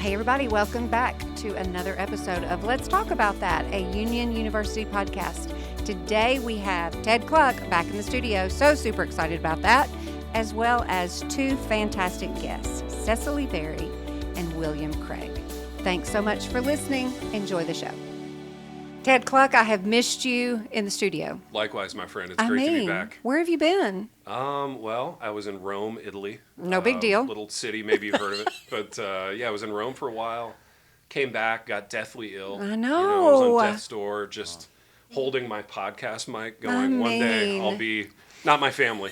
Hey everybody, welcome back to another episode of Let's Talk About That, a Union University podcast. Today we have Ted Cluck back in the studio, so super excited about that, as well as two fantastic guests, Cecily Berry and William Craig. Thanks so much for listening. Enjoy the show. Ted Cluck, I have missed you in the studio. Likewise, my friend. It's great to be back. Where have you been? Well, I was in Rome, Italy. No big deal. Little city, maybe you've heard of it. But I was in Rome for a while. Came back, got deathly ill. I know. I was on death's door, just holding my podcast mic, going, one day I'll be, not my family,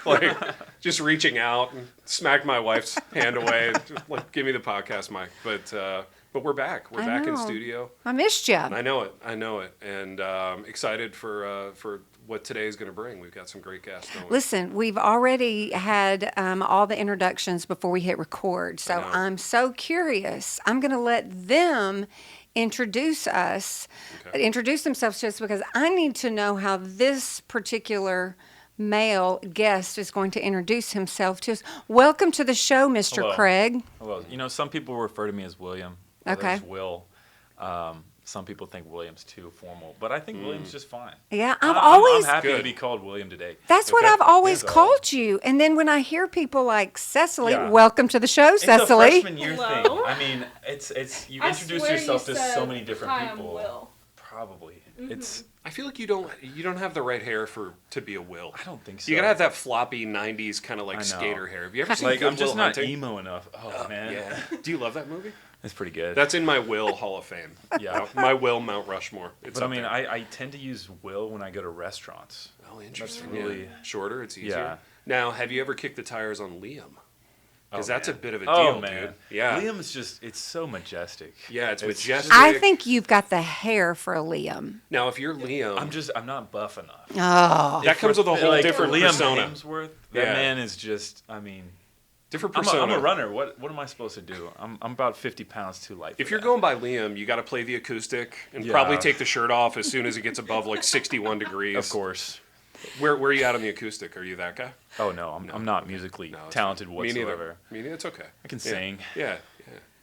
like just reaching out and smacked my wife's hand away, just, like, give me the podcast mic. But we're back. We're back in studio. I missed you. I know it. And excited for what today is going to bring. We've got some great guests. Listen, we've already had all the introductions before we hit record. So I'm so curious. I'm going to let them introduce themselves to us because I need to know how this particular male guest is going to introduce himself to us. Welcome to the show, Mr. Hello. Craig. Hello. Some people refer to me as William. Okay. Others Will. Some people think William's too formal, but I think William's just fine. Yeah, I'm always... happy to be called William today. That's what I've always called you. And then when I hear people like Cecily, welcome to the show, Cecily. It's a freshman year thing. I mean, it's you introduce yourself to so many different people. Will. Probably. Mm-hmm. I feel like you don't have the right hair to be a Will. I don't think so. You gotta have that floppy '90s kind of like skater hair. Have you ever seen like Good I'm just Will not Hunting? emo enough. Oh man. Yeah. Do you love that movie? It's pretty good. That's in my Will Hall of Fame. Yeah. My Will Mount Rushmore. But I mean, I tend to use Will when I go to restaurants. Oh, interesting. That's really shorter. It's easier. Yeah. Now, have you ever kicked the tires on Liam? Because that's a bit of a oh, deal, man. dude. Yeah. Liam's it's so majestic. Yeah, it's majestic. I think you've got the hair for a Liam. Now, if you're Liam, I'm not buff enough. Oh. that comes with a whole different Liam persona. Hemsworth, that man is just, Different persona. I'm a runner. What am I supposed to do? I'm about 50 pounds too light. If you're going by Liam, you got to play the acoustic and probably take the shirt off as soon as it gets above like 61 degrees. Of course. Where are you at on the acoustic? Are you that guy? Oh no, I'm not musically talented whatsoever. Me neither. It's okay. I can sing. Yeah.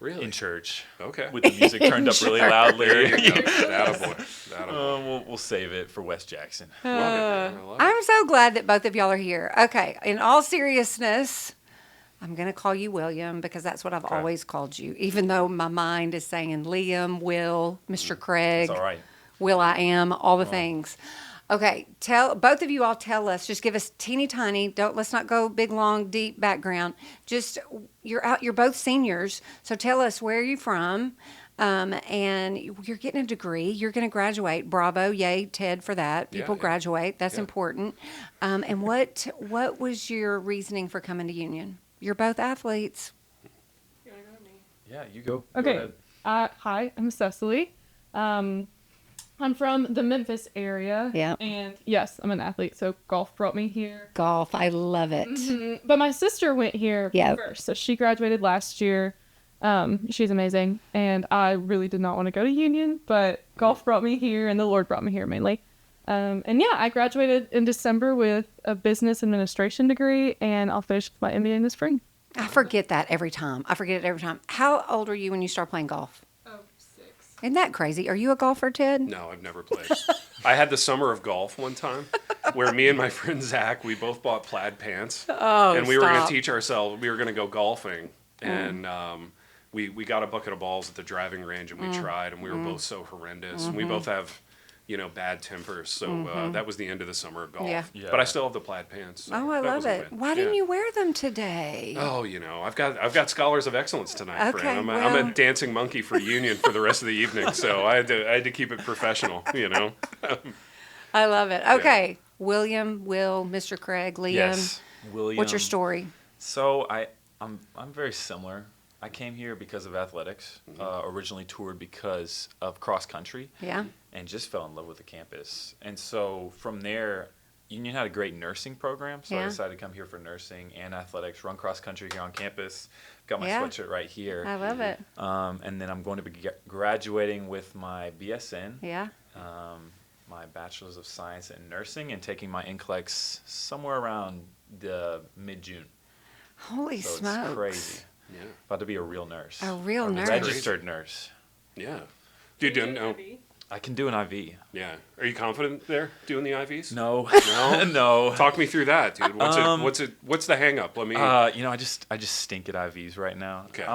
Really? In church. Okay. With the music turned up really loudly. There you go. Attaboy. We'll save it for West Jackson. Love it, man. I love it. I'm so glad that both of y'all are here. Okay, in all seriousness, I'm going to call you William because that's what I've always called you, even though my mind is saying Liam, Will, Mr. Craig, It's all right. Will I am, all the things. Okay, both of you all tell us, just give us teeny tiny, let's not go big, long, deep background. Just, you're both seniors, so tell us where you're from, and you're getting a degree, you're going to graduate. Bravo, yay, Ted, for that. People graduate, that's important. And what was your reasoning for coming to Union? You're both athletes. Yeah, you go. Okay. Go ahead. Hi, I'm Cecily. I'm from the Memphis area. Yeah. And yes, I'm an athlete, so golf brought me here. Golf, I love it. Mm-hmm. But my sister went here first, so she graduated last year. She's amazing, and I really did not want to go to Union, but golf brought me here, and the Lord brought me here mainly. I graduated in December with a business administration degree, and I'll finish my MBA in the spring. I forget that every time. How old were you when you started playing golf? Oh, 6. Isn't that crazy? Are you a golfer, Ted? No, I've never played. I had the summer of golf one time where me and my friend Zach, we both bought plaid pants. Oh, and we were going to teach ourselves, we were going to go golfing. And we got a bucket of balls at the driving range and we tried, and we were both so horrendous. And we both have, bad tempers. So that was the end of the summer of golf. Yeah. But I still have the plaid pants. So I love it. Why didn't you wear them today? Oh, I've got Scholars of Excellence tonight, Okay, friend. I'm a dancing monkey for Union for the rest of the evening, so I had to keep it professional, I love it. Okay, William, Will, Mr. Craig, Liam. Yes, William. What's your story? So I'm very similar. I came here because of athletics. Originally toured because of cross country. Yeah. And just fell in love with the campus. And so from there, Union had a great nursing program, so I decided to come here for nursing and athletics, run cross country here on campus. Got my sweatshirt right here. I love it. And then I'm going to be graduating with my BSN. Yeah. My Bachelor's of Science in Nursing and taking my NCLEX somewhere around the mid-June. Holy So smokes. it's crazy. Yeah. About to be a real nurse. A real Or nurse. Registered nurse. Yeah. Do you do no? I can do an IV. Yeah. Are you confident there doing the IVs? No. No? No. Talk me through that, dude. What's the hang up? Let me I just stink at IVs right now. Okay.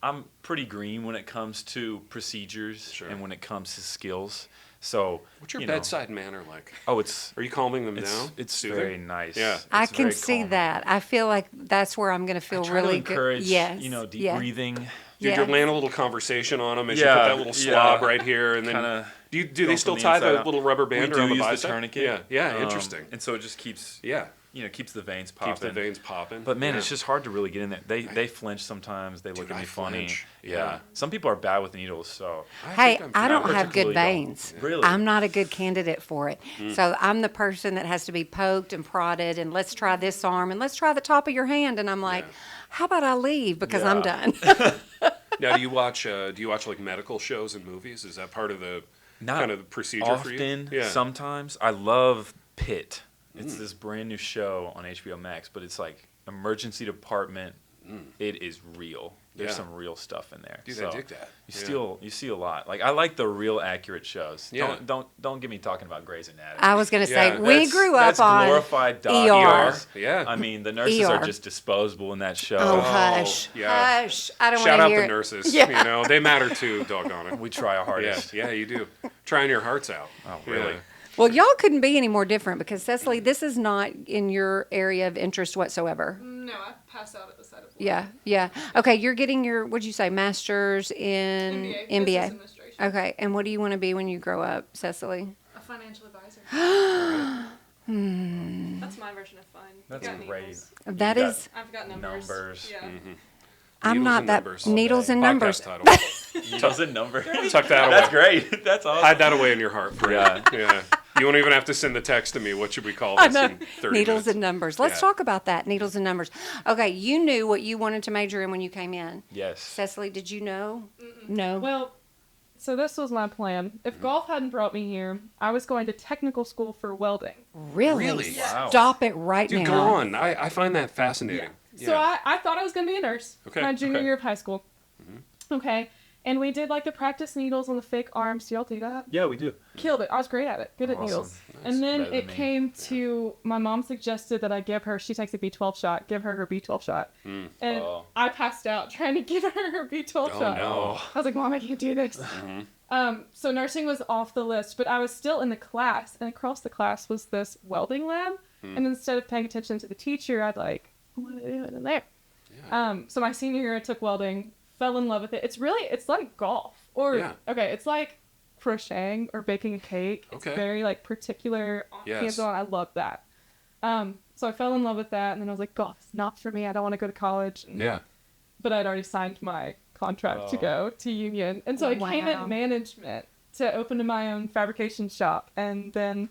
I'm pretty green when it comes to procedures Sure. and when it comes to skills. So what's your you know, bedside manner like? Oh, Are you calming them down? it's Soothing? very nice. Yeah. I It's can very see calming. that. I feel like that's where I'm going to feel Try really to encourage, good. Yes. deep yeah. breathing. Dude, Yeah. you're laying a little conversation on them as you Yeah, put that little swab yeah. right here, and then Kinda do they going still from the tie the inside out. little rubber We band do around the use the bicep? tourniquet. Yeah, interesting. And so it just keeps Yeah, keeps the veins popping. keeps the veins popping. But man, Yeah. it's just hard to really get in there. They flinch sometimes. They look Dude, at me I funny. flinch. Yeah. Yeah. Some people are bad with needles, so Hey, think I don't have good particularly don't. veins. Really? I'm not a good candidate for it. So I'm the person that has to be poked and prodded and let's try this arm and let's try the top of your hand. And I'm like, Yeah. how about I leave because I'm Yeah. done. Now, do you watch like medical shows and movies? Is that part of the not kind of the procedure for you? often. Yeah. Sometimes I love Pitt. It's this brand new show on HBO Max, but it's like emergency department. It is real. There's Yeah. some real stuff in there. Dude, So I dig that. You see a lot. Like I like the real accurate shows. Yeah. Don't get me talking about Grey's Anatomy. I was going to say, Yeah, we grew up That's on glorified ER. doctors. Yeah. I mean, the nurses ER. are just disposable in that show. Oh, hush. yeah. Hush. I don't want Shout to out hear the it. nurses. Yeah. You know, they matter too, doggone it. We try our Yeah, hardest. yeah, you do. Trying your hearts out. Oh, really? Yeah. Well, y'all couldn't be any more different because, Cecily, this is not in your area of interest whatsoever. No, I pass out at the sight of blood. Yeah, yeah. Okay, you're getting your, what'd you say, master's in MBA. Business administration. Okay, and what do you want to be when you grow up, Cecily? A financial advisor. That's my version of fun. That's Got great. needles. That You is, I've got numbers. Numbers. Yeah. I'm Needles not and that, numbers. needles and Podcast numbers. title. Needles and numbers. Tuck that That's away. great. That's awesome. Hide that away in your heart, friend. Yeah. Yeah. You won't even have to send the text to me. What should we call I this know. in 30 Needles minutes? and numbers. Let's Yeah. talk about that, needles and numbers. Okay, you knew what you wanted to major in when you came in. Yes. Cecily, did you know? No. Well, so this was my plan. If golf hadn't brought me here, I was going to technical school for welding. Really? Really? Wow. Stop it right Dude, now. go on. I find that fascinating. So I thought I was going to be a nurse Okay, my junior okay. year of high school. Okay. And we did like the practice needles on the fake arms. Do y'all do that? Yeah, we do. Killed it. I was great at it. Good at Awesome. needles. Nice. And then Better than it me. came to my mom suggested that I give her, she takes a B12 shot, give her her B12 shot. And Oh. I passed out trying to give her her B12 Oh, shot. no. I was like, Mom, I can't do this. So nursing was off the list, but I was still in the class, and across the class was this welding lab. And instead of paying attention to the teacher, I'd like, what are they doing in there? So my senior year, I took welding, fell in love with it. It's like golf. Or, Yeah. okay, it's like crocheting or baking a cake. It's Okay. very like particular, Yes. hands-on. I love that. So I fell in love with that, and then I was like, golf is not for me. I don't want to go to college. Yeah. But I'd already signed my contract to go to Union. And so I came Wow. in management to open my own fabrication shop. And then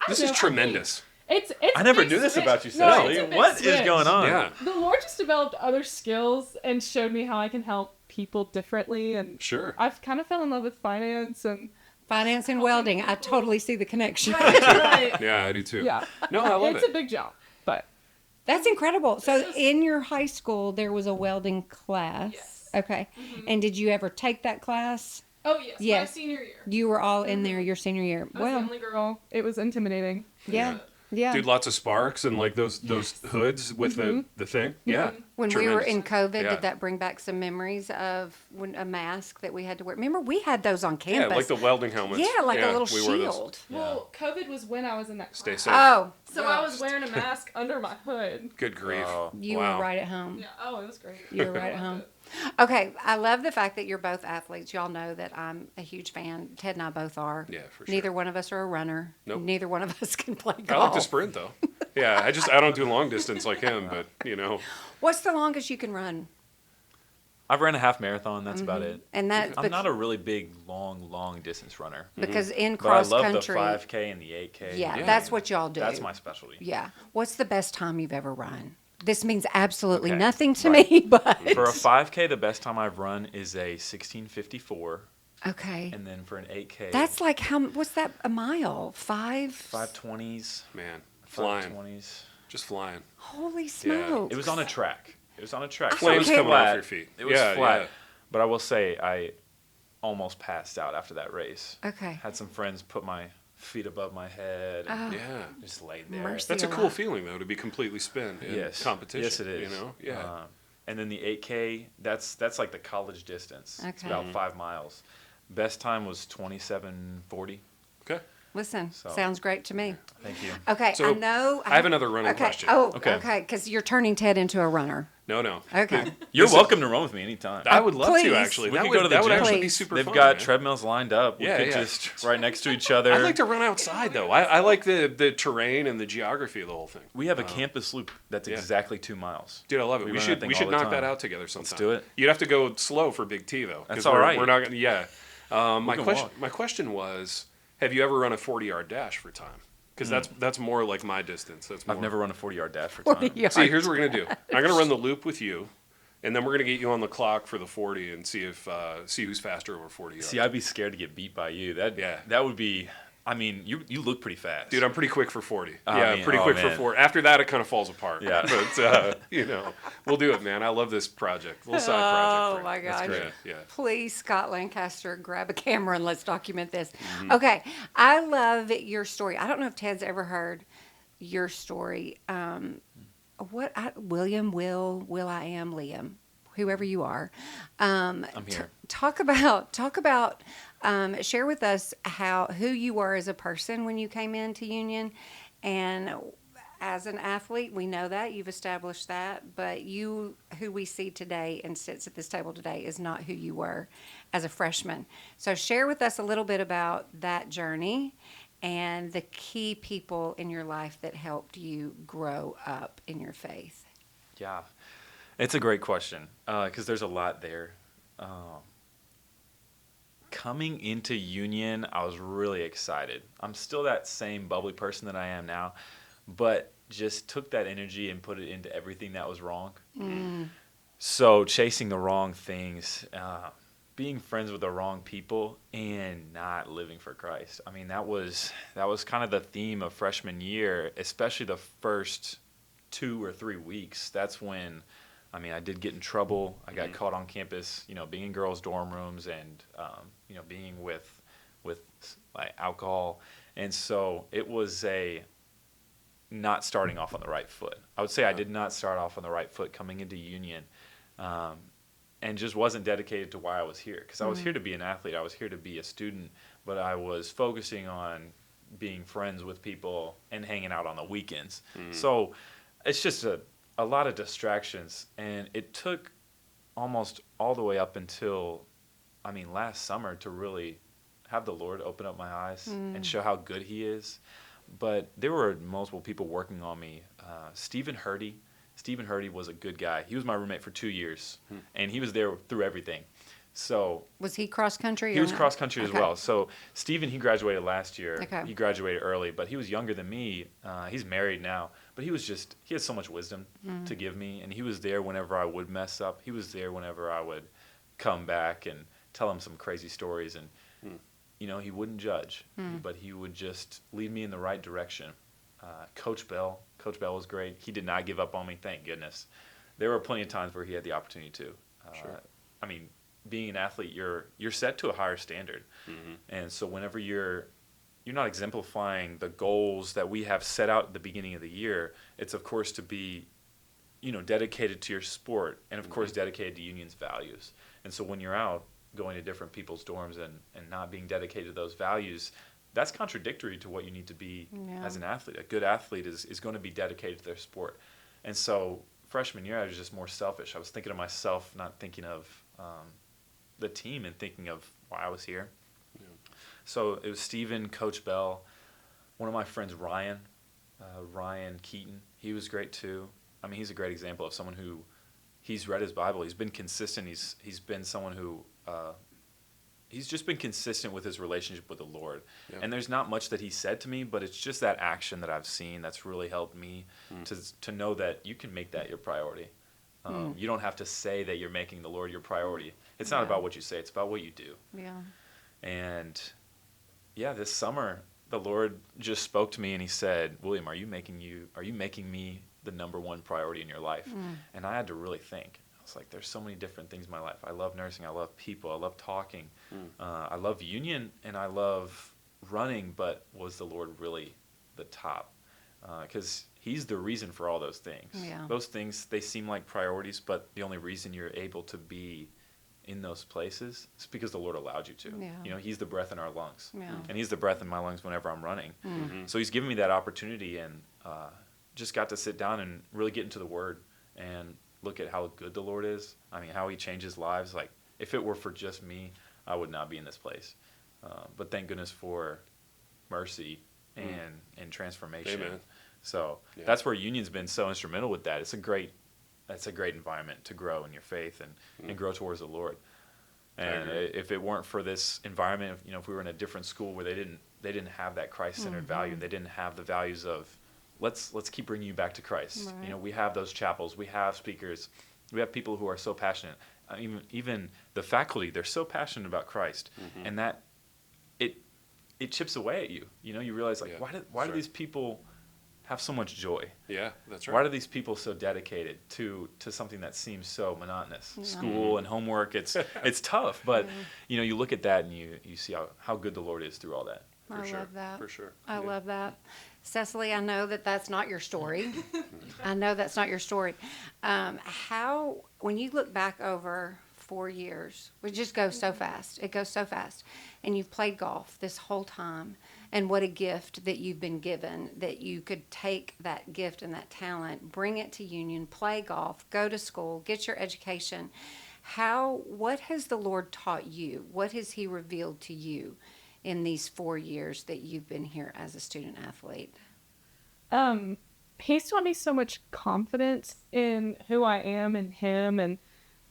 This is tremendous. It's I never big knew this switch. about you, No, Cecily. it's a big What is switch. going on? Yeah. The Lord just developed other skills and showed me how I can help people differently. And Sure. I've kind of fell in love with finance and Finance and welding. I totally see the connection. right. Yeah, I do too. Yeah. No, I love It's it. a big jump, but That's incredible. So in your high school, there was a welding class. Yes. Okay. And did you ever take that class? oh yes, my Yes. senior year. You were all in there your senior year. I was the Well, only girl. It was intimidating. yeah. Yeah. Dude, lots of sparks and like those hoods with the thing. Yeah. When we were Tremendous. in COVID, Yeah. did that bring back some memories of when a mask that we had to wear? Remember, we had those on Yeah, campus. like the welding helmets. Yeah, like a little we wore those. shield. Well, COVID was when I was in that Stay class. safe. Oh, So I was wearing a mask under my hood. Good grief. Oh. you Wow. were right at home. Yeah. Oh, it was great. You were right at home. Okay, I love the fact that you're both athletes. Y'all know that I'm a huge fan. Ted and I both are. Yeah, for sure. Neither one of us are a runner. Nope. Neither one of us can play I golf. like to sprint though. Yeah, I don't do long distance like him, but you know. What's the longest you can run? I've ran a half marathon. That's about it. And that's I'm not a really big, long distance runner. because in But I cross love country, the 5K and the 8K. yeah, Yeah. that's what y'all do. That's my specialty. Yeah. What's the best time you've ever run? This means absolutely Okay, nothing to right. me, but For a 5K, the best time I've run is a 16:54, okay. and then for an 8K, That's like what's that, a mile? 5:20s, Man, flying. 5:20s. Just flying. Holy Yeah. smokes. It was on a track. It was on a track. Flames Okay. coming off your feet. It was flat. But I will say I almost passed out after that race. Okay. Had some friends put my feet above my head and Yeah. just laid there. Mercy. That's a alive. cool feeling, though, to be completely spent in competition. Yes, it is. You know? Yeah. And then the 8K, that's like the college distance. It's Okay. about 5 miles. Best time was 27:40. Okay. Listen, So- sounds great to me. Thank you. Okay, So, I know. I have another running okay. question. Oh, Okay. okay. Because you're turning Ted into a runner. No. Okay. You're This is- welcome to run with me anytime. I would love Please. to, actually. We That could would, go to the that would gym. actually be Please. super They've fun. got man. treadmills lined up. We Yeah, could yeah. just right next to each other. I'd like to run outside, though. I like the terrain and the geography of the whole thing. We have a campus loop that's yeah. exactly 2 miles. Dude, I love it. We We run should that thing we all should the knock time. that out together sometime. do it. You'd have to go slow for Big T, though. 'cause That's all right. We're not gonna, yeah. My can question walk. my question was, have you ever run a 40-yard dash for time? Because that's more like my distance. That's more. I've never run a 40-yard dash for 40 time. yards. See, here's what we're gonna do. I'm gonna run the loop with you, and then we're gonna get you on the clock for the 40 and see who's faster over 40 yards. See, I'd be scared to get beat by you. That would be. I mean, you look pretty fast. Dude, I'm pretty quick for 40. Oh, yeah, man. pretty Oh, quick for man. 40. After that, it kind of falls apart. Yeah. But, we'll do it, man. I love this project. Little side project. Oh, my That's gosh. great. Yeah. Please, Scott Lancaster, grab a camera and let's document this. Mm-hmm. Okay, I love your story. I don't know if Ted's ever heard your story. William, Will I am, Liam, whoever you are. I'm here. Talk about. Share with us who you were as a person when you came into Union, and as an athlete, we know that you've established that. But you, who we see today and sits at this table today, is not who you were as a freshman. So share with us a little bit about that journey and the key people in your life that helped you grow up in your faith. Yeah, it's a great question because there's a lot there. Coming into Union, I was really excited. I'm still that same bubbly person that I am now, but just took that energy and put it into everything that was wrong. So chasing the wrong things, being friends with the wrong people, and not living for Christ. I mean, that was kind of the theme of freshman year, especially the first 2 or 3 weeks. That's when, I mean, I did get in trouble. I got caught on campus, being in girls' dorm rooms and, being with like alcohol. And so it was not starting off on the right foot. I would say I did not start off on the right foot coming into Union, and just wasn't dedicated to why I was here. Because I was here to be an athlete. I was here to be a student, but I was focusing on being friends with people and hanging out on the weekends. So it's just a lot of distractions, and it took almost all the way up until, last summer to really have the Lord open up my eyes and show how good He is. But there were multiple people working on me. Stephen Hurdy was a good guy. He was my roommate for 2 years, and he was there through everything. So Was he cross country? he was cross country as Okay. well. So Stephen, he graduated last year. Okay. He graduated early, but he was younger than me. He's married now, but he had so much wisdom to give me, and he was there whenever I would mess up. He was there whenever I would come back and tell him some crazy stories, and he wouldn't judge, but he would just lead me in the right direction. Coach Bell was great. He did not give up on me, thank goodness. There were plenty of times where he had the opportunity to. Sure. Being an athlete, you're set to a higher standard, and so whenever you're not exemplifying the goals that we have set out at the beginning of the year, it's of course to be, dedicated to your sport, and of course dedicated to Union's values. And so when you're out going to different people's dorms and not being dedicated to those values, that's contradictory to what you need to be as an athlete. A good athlete is going to be dedicated to their sport. And so freshman year, I was just more selfish. I was thinking of myself, not thinking of the team and thinking of why I was here. Yeah. So it was Steven, Coach Bell, one of my friends, Ryan Keaton. He was great too. He's a great example of someone who he's read his Bible. He's been consistent. He's been someone who he's just been consistent with his relationship with the Lord. Yeah. And there's not much that he said to me, but it's just that action that I've seen that's really helped me to know that you can make that your priority. You don't have to say that you're making the Lord your priority. It's not about what you say. It's about what you do. Yeah. And this summer, the Lord just spoke to me and He said, "William, are you making me the number one priority in your life? And I had to really think. I was like, there's so many different things in my life. I love nursing. I love people. I love talking. I love union, and I love running, but was the Lord really the top? Because he's the reason for all those things. Yeah. Those things, they seem like priorities, but the only reason you're able to be in those places is because the Lord allowed you to. Yeah. You know, he's the breath in our lungs. Yeah. And he's the breath in my lungs whenever I'm running. So he's given me that opportunity, and just got to sit down and really get into the Word and look at how good the Lord is. I mean, how he changes lives. Like, if it were for just me, I would not be in this place. But thank goodness for mercy and transformation. Amen. So Yeah. that's where union's been so instrumental with that. It's a great environment to grow in your faith and grow towards the Lord. And if it weren't for this environment, if we were in a different school where they didn't have that Christ-centered value, and they didn't have the values of let's keep bringing you back to Christ. Right. We have those chapels, we have speakers, we have people who are so passionate. Even the faculty, they're so passionate about Christ, and that it chips away at you. You realize, like, why do these people have so much joy? Yeah, that's right. Why are these people so dedicated to something that seems so monotonous? Yeah. School and homework, it's tough, but you look at that and you see how good the Lord is through all that. I sure. love that. For sure. I Yeah. love that. Cecily, I know that that's not your story. I know that's not your story. When you look back over 4 years, it just goes so fast. It goes so fast. And you've played golf this whole time. And what a gift that you've been given, that you could take that gift and that talent, bring it to Union, play golf, go to school, get your education. What has the Lord taught you? What has he revealed to you in these 4 years that you've been here as a student athlete? He's taught me so much confidence in who I am and him and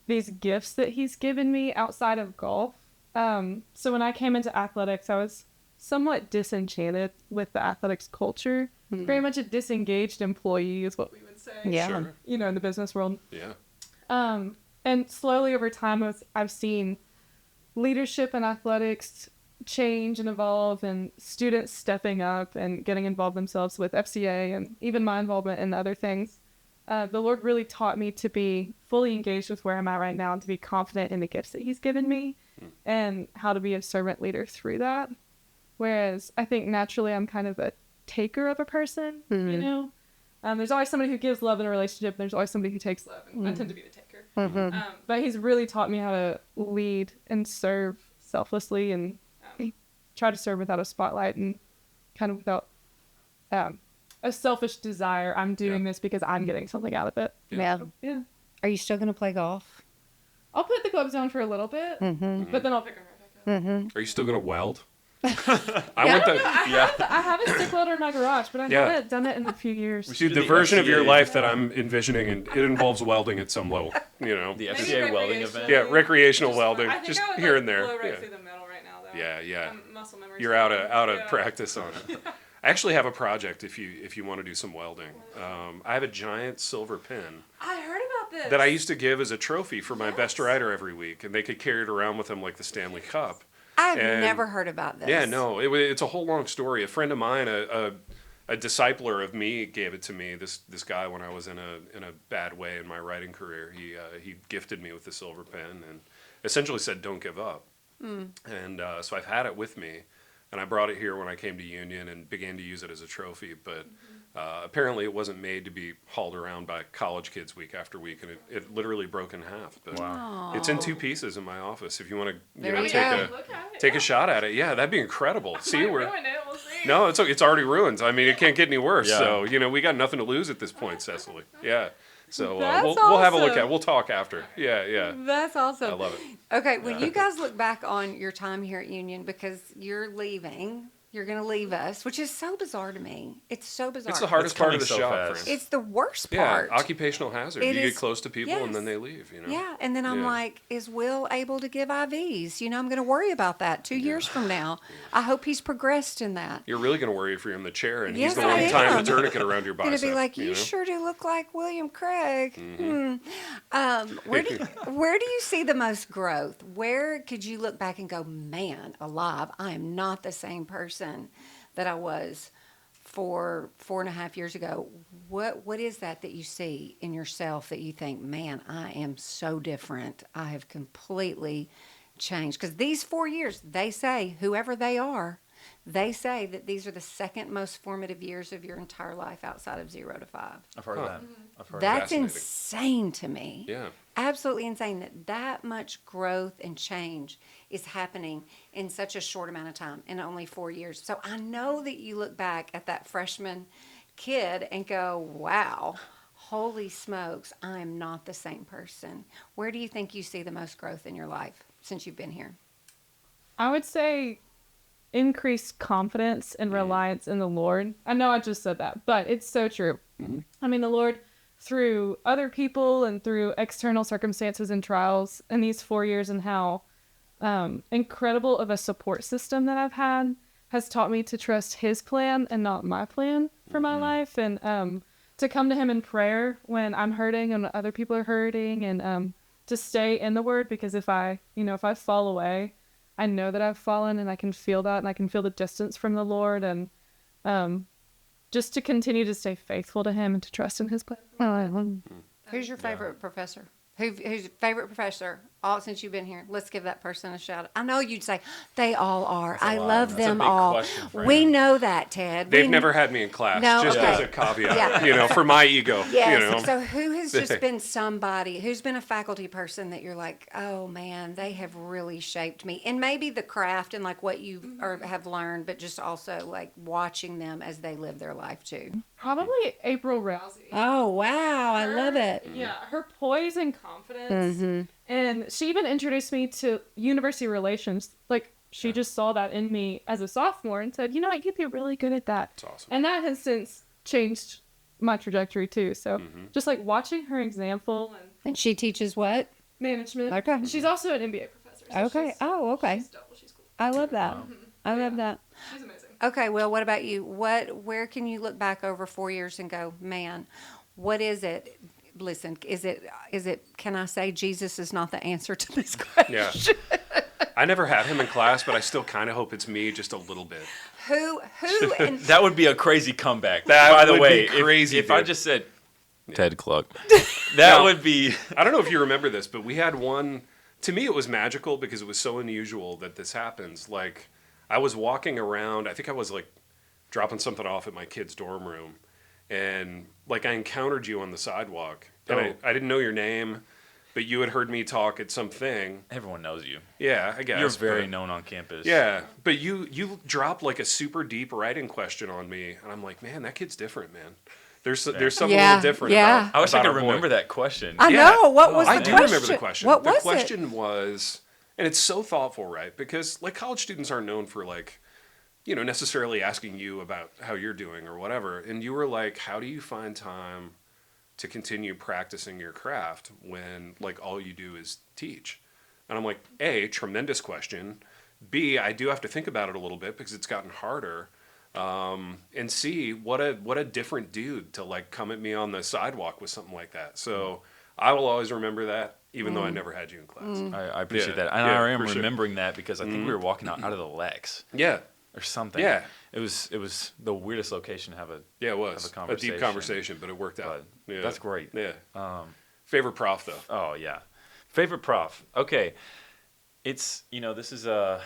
these gifts that he's given me outside of golf. So when I came into athletics, I was somewhat disenchanted with the athletics culture. Very much a disengaged employee is what we would say. Yeah. Sure. In the business world. Yeah. And slowly over time, I've seen leadership in athletics change and evolve, and students stepping up and getting involved themselves with FCA and even my involvement in other things. The Lord really taught me to be fully engaged with where I'm at right now and to be confident in the gifts that he's given me and how to be a servant leader through that. Whereas I think naturally I'm kind of a taker of a person, There's always somebody who gives love in a relationship, and there's always somebody who takes love, and I tend to be the taker. But he's really taught me how to lead and serve selflessly and try to serve without a spotlight and kind of without a selfish desire. I'm doing this because I'm getting something out of it. Yeah. Yeah. Are you still going to play golf? I'll put the gloves down for a little bit, but then I'll pick them right back up. Are you still going to weld? I have a stick welder in my garage, but I haven't done it in a few years. Dude, the version of your life that I'm envisioning, and it involves welding at some level, The Maybe FCA welding event. Yeah, recreational welding, I think just I would, here and there. blow right Yeah. through the metal right now, though. Yeah. Muscle memory. You're out of practice on it. I actually have a project if you want to do some welding. I have a giant silver pin I heard about this. that I used to give as a trophy for my best rider every week, and they could carry it around with them like the Stanley Cup. I've And- never heard about this. Yeah, no, it's a whole long story. A friend of mine, a discipler of me, gave it to me. This guy, when I was in a bad way in my writing career, he gifted me with the silver pen and essentially said, "Don't give up." And so I've had it with me, and I brought it here when I came to Union and began to use it as a trophy. But apparently, it wasn't made to be hauled around by college kids week after week, and it literally broke in half. But Wow. it's in 2 pieces in my office. If you want to, There you take a shot at it. Yeah, that'd be incredible. See, we're ruin it. We'll see. no, it's already ruined. I mean, it can't get any worse. Yeah. So we got nothing to lose at this point, Cecily. Yeah. So That's we'll have a look awesome. at it. We'll talk after. Yeah. That's awesome. I love it. Okay, when you guys look back on your time here at Union, because you're leaving, you're going to leave us, which is so bizarre to me. It's so bizarre. It's the hardest It's part of coming the so job, fast. Fran. It's the worst Yeah, part. occupational hazard. It You is- get close to people and then yes. they leave. Yeah, and then I'm Yeah. like, is Will able to give IVs? I'm going to worry about that 2 years from now. I hope he's progressed in that. You're really going to worry if you're in the chair and Yes, he's the I one tying am. the tourniquet around your Going bicep. to be like, you know? sure do look like William Craig. Mm-hmm. Where do you see the most growth? Where could you look back and go, man, alive, I am not the same person that I was for 4.5 years ago, what is that you see in yourself that you think, man, I am so different. I have completely changed. Because these 4 years, they say, whoever they are, they say that these are the second most formative years of your entire life outside of 0 to 5. I've heard that. I've heard That's Fascinating. insane to me. Yeah. Absolutely insane that much growth and change is happening in such a short amount of time, in only 4 years. So I know that you look back at that freshman kid and go, wow, holy smokes, I'm not the same person. Where do you think you see the most growth in your life since you've been here? I would say increased confidence and reliance in the Lord. I know I just said that, but it's so true. I mean, the Lord, through other people and through external circumstances and trials in these 4 years, and how incredible of a support system that I've had, has taught me to trust his plan and not my plan for my life, and to come to him in prayer when I'm hurting and other people are hurting, and to stay in the word, because if I fall away, I know that I've fallen, and I can feel that, and I can feel the distance from the Lord, and just to continue to stay faithful to him and to trust in his plan. Who's your favorite professor? Who's your favorite professor? All since you've been here, let's give that person a shout. I know you'd say they all are. I love That's a them big all. question for We him. know that, Ted. They've never had me in class, No, just okay. as a caveat, Yeah. for my ego. Yes. So who has just been somebody who's been a faculty person that you're like, oh man, they have really shaped me, and maybe the craft and like what you have learned, but just also like watching them as they live their life too. Probably April Rousey. Oh wow, I love it. Yeah, her poise and confidence. And she even introduced me to university relations. Like, she just saw that in me as a sophomore and said, you'd be really good at that. That's awesome. And that has since changed my trajectory too. So just like watching her example and And she teaches what? management. Okay. She's also an MBA professor. So Okay. She's, Oh, okay. She's double. She's cool. I love that. I love that. She's amazing. Okay, well, what about you? Where can you look back over 4 years and go, man, what is it? Listen, is it, can I say Jesus is not the answer to this question? Yeah. I never had him in class, but I still kind of hope it's me just a little bit. Who, and That would be a crazy comeback. That By the would way, be crazy, if I dude. just said Ted Cluck, that Now- would be. I don't know if you remember this, but we had one. To me, it was magical because it was so unusual that this happens. Like, I was walking around. I think I was like dropping something off at my kid's dorm room, and like I encountered you on the sidewalk. And Oh. I didn't know your name, but you had heard me talk at something. Everyone knows you. Yeah, I guess. You're very but- known on campus. Yeah, but you dropped like a super deep writing question on me, and I'm like, man, that kid's different, man. There's something a Yeah, little different. yeah. About, I wish I about could our boy. remember that question. I Yeah. know, what was Oh, the I do question? remember the question. What the was question was, and it's so thoughtful, right? Because like college students aren't known for like, necessarily asking you about how you're doing or whatever. And you were like, how do you find time to continue practicing your craft when like all you do is teach? And I'm like, A, tremendous question. B, I do have to think about it a little bit because it's gotten harder. And C, what a different dude to like come at me on the sidewalk with something like that. So I will always remember that, even though I never had you in class. I appreciate Yeah, that. And yeah, I am for sure. remembering that because I think we were walking out of the Lex Yeah, or something. Yeah. It was the weirdest location to have a. yeah, it was Have a deep conversation, but it worked out. But Yeah, that's great. Yeah. Um, Favorite prof though. Oh yeah, favorite prof. Okay, it's this is a.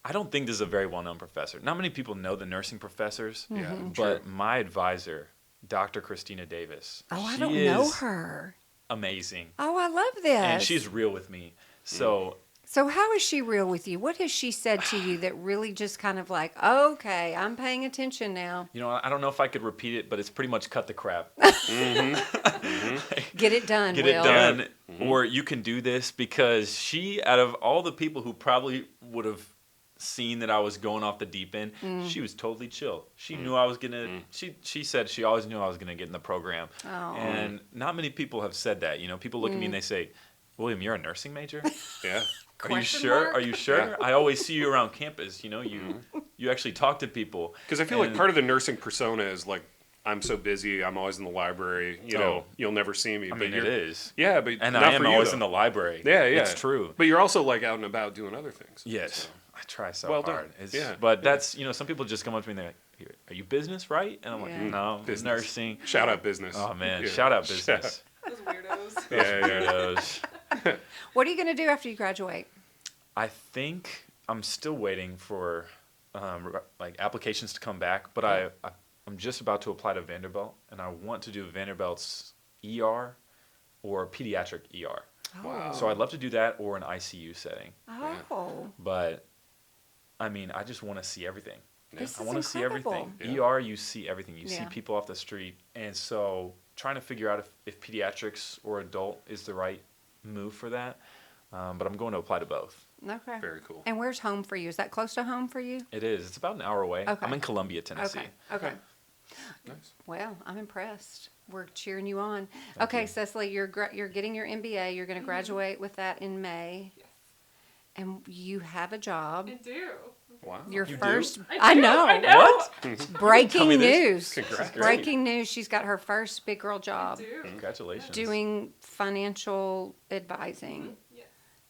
I don't think this is a very well known professor. Not many people know the nursing professors. Yeah, But my advisor, Dr. Christina Davis. Oh, I she don't know is her. Amazing, Oh, I love this. and she's real with me. So So how is she real with you? What has she said to you that really just kind of like, okay, I'm paying attention now. I don't know if I could repeat it, but it's pretty much cut the crap. Get it done, Get Will. it done, or you can do this, because she, out of all the people who probably would have seen that I was going off the deep end, she was totally chill. She knew I was gonna. She said she always knew I was gonna get in the program, Oh. and not many people have said that. People look at me and they say, "William, you're a nursing major? Yeah. Are you Question sure? mark? Are you sure? Yeah. I always see you around campus. You actually talk to people." Because I feel like And- part of the nursing persona is like, I'm so busy, I'm always in the library, Oh. you'll never see me. I but mean, it you're, is. Yeah, but And not I am for you, always though. in the library. Yeah, yeah. It's true. But you're also like out and about doing other things. Yes. So. I try so Well hard. done. Yeah. But that's, some people just come up to me and they're like, are you business, right? And I'm like, Yeah. no, Business. nursing. Shout out business. Oh man, Yeah. shout out business. Those weirdos. Yeah, yeah. Weirdos. What are you going to do after you graduate? I think I'm still waiting for like applications to come back, but I'm just about to apply to Vanderbilt, and I want to do Vanderbilt's ER or pediatric ER. Wow. So I'd love to do that or an ICU setting. Oh, But I mean, I just want to see everything. this I is want to see everything. Yeah. ER, you see everything. You see Yeah. people off the street, and so trying to figure out if pediatrics or adult is the right move for that. But I'm going to apply to both. Okay. Very cool. And where's home for you? Is that close to home for you? It is. It's about an hour away. Okay. I'm in Columbia, Tennessee. Okay. Okay. Nice. Well, I'm impressed. We're cheering you on. Okay, you. Cecily, you're getting your MBA. You're going to graduate with that in May. Yes. And you have a job. I do. Wow. Your You do? first. I do, know. I know. Tell Breaking me this. news. Congrats. Breaking news. She's got her first big girl I job do. Congratulations. doing financial advising. Yes.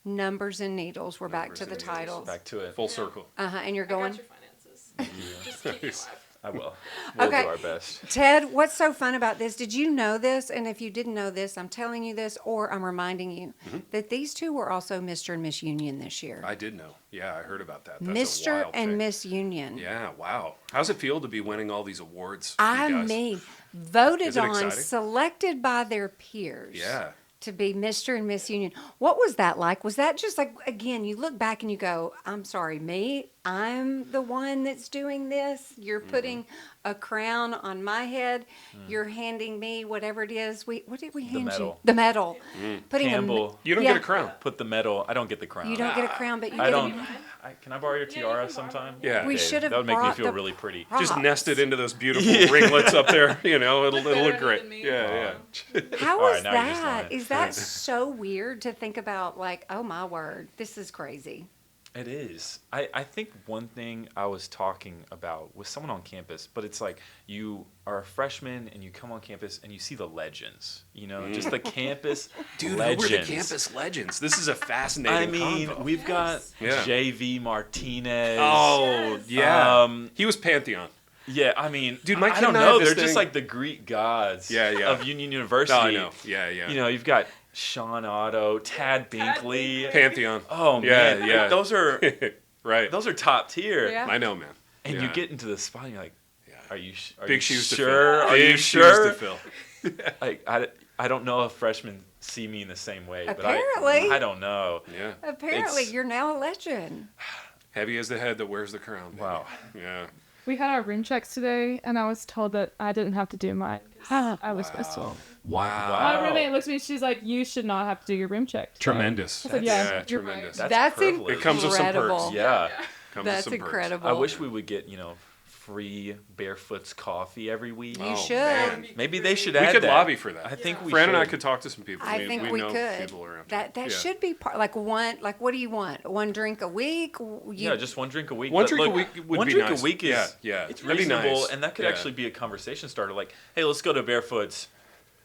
Numbers and needles. We're back Numbers to the and needles. titles. Back to it. Full circle. And you're I going. got your finances. Just keep me alive. I will. We'll Okay. do our best. Ted, what's so fun about this? Did you know this? And if you didn't know this, I'm telling you this, or I'm reminding you that these two were also Mr. and Miss Union this year. I did know. Yeah, I heard about that. That's a Mr. wild and thing. Miss Union. Yeah, wow. How's it feel to be winning all these awards? you guys? Voted Is it on, exciting? selected by their peers. Yeah. To be Mr. and Miss Union. What was that like? Was that just like, again, you look back and you go, I'm sorry, me? I'm the one that's doing this. You're putting a crown on my head. You're handing me whatever it is. What did we hand you? medal. The medal. Putting Campbell. You don't Yeah. get a crown. Put the medal. I don't get the crown. You don't get a crown, but you I get don't. a Can I borrow your Yeah, you tiara can borrow sometime? it. Yeah. We Okay, should have That would make me brought feel the really pretty. Just props. nested into those beautiful ringlets up there. You know, it'll Better look than great. me. Yeah, yeah. How All is right, now you're just that? lying. Is that so weird to think about? Like, oh my word, this is crazy. It is. I think one thing I was talking about with someone on campus, but it's like you are a freshman and you come on campus and you see the legends, you know, just the campus Dude, legends. who are the campus legends? This is a fascinating I mean, convo. we've got Yeah. J.V. Martinez. Oh, Yes. yeah. He was Pantheon. Yeah, I mean, Dude, my I kid don't and I have know. this They're just thing- like the Greek gods Yeah, yeah. of Union University. No, I know. Yeah, yeah. You know, you've got Sean Otto, Tad Binkley. Binkley. Pantheon. Oh, Yeah, man. yeah. Those are Right. those are top tier. Yeah. I know, man. And Yeah. you get into the spot and you're like, Yeah. are you Big shoes to sure? fill. Are Big you shoes sure? to fill. Like I don't know if freshmen see me in the same way, but Apparently. I don't know. Yeah. Apparently, It's- you're now a legend. Heavy as the head that wears the crown. baby. Wow. Yeah. We had our rim checks today, and I was told that I didn't have to do mine. 'cause I was supposed to. Wow. My roommate looks at me, she's like, you should not have to do your rim check. today." Tremendous. I said, yeah, yeah, you're tremendous. right. That's That's privilege. It comes with some perks. incredible. Yeah. Comes with That's some perks. incredible. I wish we would get, free Barefoots coffee every week. You Oh, should. man. Maybe they should We add could that. lobby for that. I think we Fran should. and I could talk to some people. I think we know could. people around That here. Yeah. should be part. Like one. Like what do you want? One drink a week? Yeah, just one drink a week. One But drink a look, week would one be drink nice. a week is Yeah, yeah. it's That'd be reasonable, nice. and that could Yeah. actually be a conversation starter. Like, hey, let's go to Barefoots.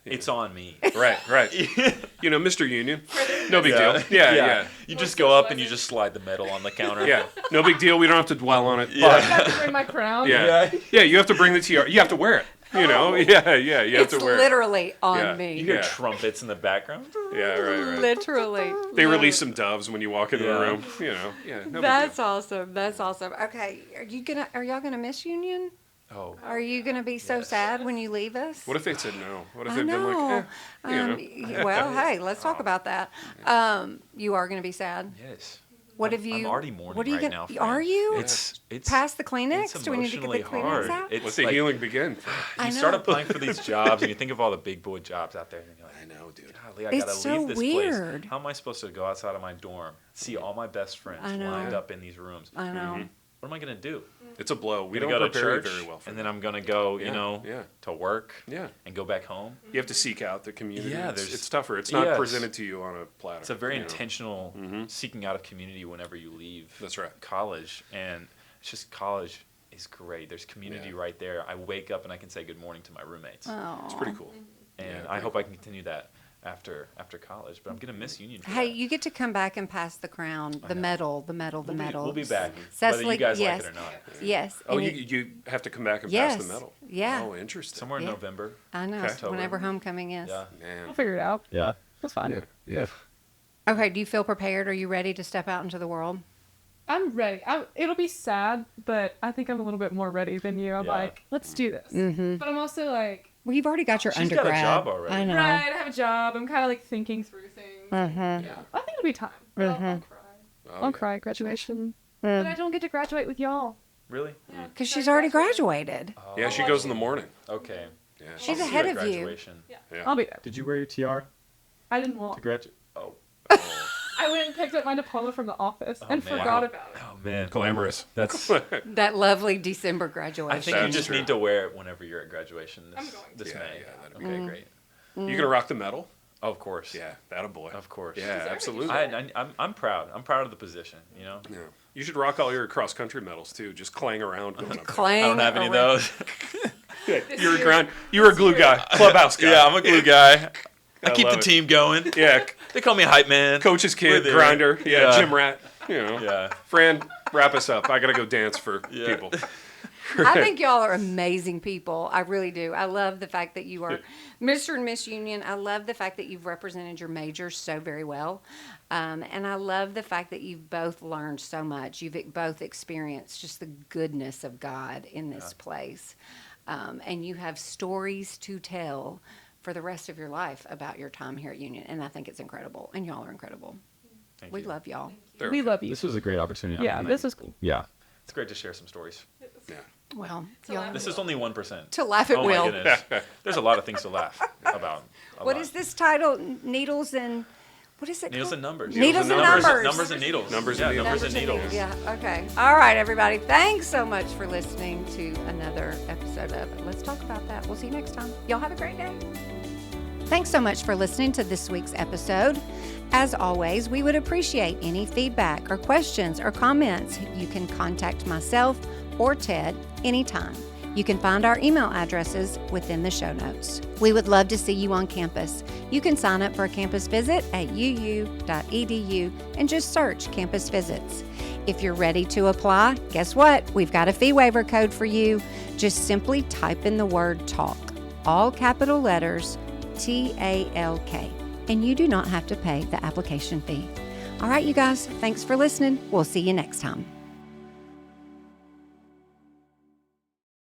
It's on me. Right, right. Mr. Union. No big Yeah. deal. Yeah, yeah. You just go up and you just slide the medal on the counter. Yeah. No big deal. We don't have to dwell on it. Yeah. I have to bring my crown. Yeah. Yeah, you have to bring the tiara. You have to wear it. Yeah, yeah. You have it's to wear literally on Yeah. me. You hear Yeah. trumpets in the background. it. Yeah, right. Literally. They release some doves when you walk into the Yeah. room. Yeah. No That's big deal. awesome. That's awesome. Okay, are y'all gonna miss Union? Oh. Are you gonna be so Yes. sad when you leave us? What if they said no? What if I they'd been know. like, Well, hey, let's talk about that. You are gonna be sad. Yes. What I'm- have you? I'm already mourning what are you right gonna, now. Are Fran. you? It's Pass the Kleenex? It's Do we need to get the emotionally Kleenex hard. out? It's Let the like, healing begin. I You start know. applying for these jobs and you think of all the big boy jobs out there, and you're like, I know, dude. golly, I It's gotta so leave this weird. place. How am I supposed to go outside of my dorm, see all my best friends I know. lined up in these rooms? I know. What am I gonna do? It's a blow. We I'm don't gonna go to prepare you church, very well for and that. then I'm gonna go, Yeah. to work, Yeah. and go back home. You have to seek out the community. Yeah, it's tougher. It's not Yes. presented to you on a platter. It's a very you know? intentional Mhm. seeking out of community whenever you leave. That's right. College, and it's just college is great. There's community Yeah. right there. I wake up and I can say good morning to my roommates, Oh. It's pretty cool. and yeah, I pretty hope I can continue that after college, but I'm gonna miss Union. For Hey, that. you get to come back and pass the crown, the medal, the medal. We'll be back, Cecily, whether you guys yes. like it or not. Yes. Oh, and you have to come back and Yes. pass the medal. Yeah. Oh, interesting. Somewhere in Yeah. November. I know. Okay. Whenever homecoming is. Yeah. Mm. I'll Man. figure it out. Yeah. That's fine. Yeah. Okay. Do you feel prepared? Are you ready to step out into the world? I'm ready. It'll be sad, but I think I'm a little bit more ready than you. I'm Yeah. like, let's do this. Mm-hmm. But I'm also like, Well, you've already got your She's got a undergrad. job already. I know. right, I have a job. I'm kind of like thinking through things. Mm-hmm. Yeah. I think it'll be time. But I'll cry. Oh, I'll yeah. cry at graduation. Mm. But I don't get to graduate with y'all. Really? Yeah. Because she's already graduated. Yeah, she goes in the morning. Okay. Yeah. She's I'll see you ahead at of you. graduation. Yeah. Yeah. I'll be there. Did you wear your tiara I didn't to walk. graduate? Oh. I went and picked up my diploma from the office and man. forgot Wow. about it. Oh man. Glamorous. That's. That lovely December graduation. I think you That's just true. need to wear it whenever you're at graduation I'm this, going to. this Yeah, May. yeah, that'd be Okay, great. You gonna rock the medal? Oh, of course. Yeah, that a boy. Of course. Yeah, absolutely. I'm proud. I'm proud of the position. You know. Yeah. You should rock all your cross country medals too. Just clang around. Going up there. Clang I don't have any of around. those. Yeah, you're a ground. You're a glue guy, clubhouse guy. yeah, I'm a glue guy. I keep love the it. team going. Yeah, They call me hype man. coach's We're kid, there. grinder. Yeah, Yeah. gym rat. You know. Yeah. Fran, wrap us up. I gotta go dance for Yeah. people. I think y'all are amazing people. I really do. I love the fact that you are Mr. and Miss Union. I love the fact that you've represented your major so very well. And I love the fact that you've both learned so much. You've both experienced just the goodness of God in this place. And you have stories to tell for the rest of your life about your time here at Union. And I think it's incredible. And y'all are incredible. Thank We you. love y'all. There We we go. love you. This was a great opportunity. Yeah, this is cool. Yeah. It's great to share some stories. Yeah. Well, To y'all, laugh This is only 1%. to laugh at Oh my will. goodness. There's a lot of things to laugh about. What is this title? Needles and what is it Needles called? and numbers. Needles and numbers. Numbers and needles. Numbers yeah, and needles. Numbers and needles. Yeah, okay. All right, everybody. Thanks so much for listening to another episode of Let's Talk About That. We'll see you next time. Y'all have a great day. Thanks so much for listening to this week's episode. As always, we would appreciate any feedback or questions or comments. You can contact myself or Ted anytime. You can find our email addresses within the show notes. We would love to see you on campus. You can sign up for a campus visit at uu.edu and just search Campus Visits. If you're ready to apply, guess what? We've got a fee waiver code for you. Just simply type in the word TALK, all capital letters, TALK, and you do not have to pay the application fee. All right, you guys, thanks for listening. We'll see you next time.